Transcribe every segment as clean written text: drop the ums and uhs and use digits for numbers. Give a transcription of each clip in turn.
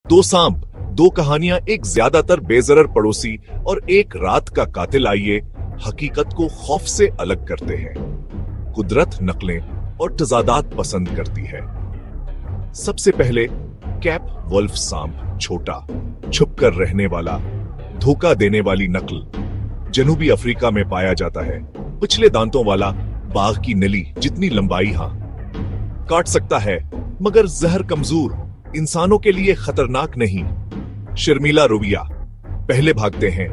दो सांप, दो कहानियां, एक ज्यादातर बेजरर पड़ोसी और एक रात का कातिल। आइए हकीकत को खौफ से अलग करते हैं। कुदरत नकलें और तजादात पसंद करती है। सबसे पहले कैप वुल्फ सांप, छोटा, छुपकर रहने वाला, धोखा देने वाली नकल। जनूबी अफ्रीका में पाया जाता है। पिछले दांतों वाला, बाघ की नली जितनी लंबाई, काट सकता है मगर जहर कमजोर, इंसानों के लिए खतरनाक नहीं। शर्मीला रवैया, पहले भागते हैं,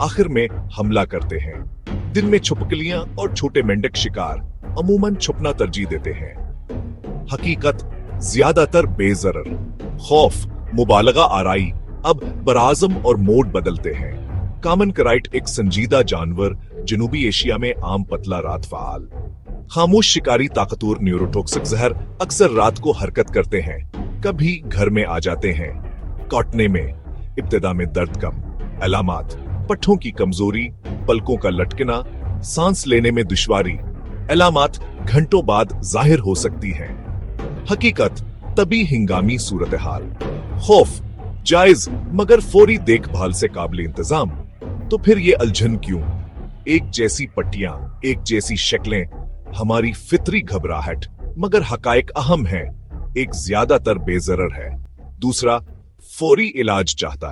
आखिर में हमला करते हैं। दिन में छुपकलियां और छोटे मेंढक शिकार, अमूमन छुपना तरजीह देते हैं। हकीकत ज्यादातर बेजरर, खौफ, मुबालगा आराई अब बराज़म और मोड बदलते हैं। कामन कराइट एक संजीदा जानवर, जनूबी एशिया में आम पतला रात फाल। खामोश शिकारी ताकतवर न्यूरोटॉक्सिक जहर अक्सर रात को हरकत करते हैं, कभी घर में आ जाते हैं। काटने में इब्तिदा में दर्द कम, अलामात पट्ठों की कमजोरी, पलकों का लटकना, सांस लेने में दुश्वारी। अलामात घंटों बाद जाहिर हो सकती हैं। हकीकत तभी हिंगामी सूरत हाल। खौफ जायज मगर फौरी देखभाल से काबिल इंतजाम। तो फिर ये उलझन क्यों? एक जैसी पट्टियां, एक जैसी शक्लें, हमारी फितरी घबराहट, मगर हकायक अहम है। एक ज्यादातर बेजरर है, दूसरा फौरी इलाज चाहता है।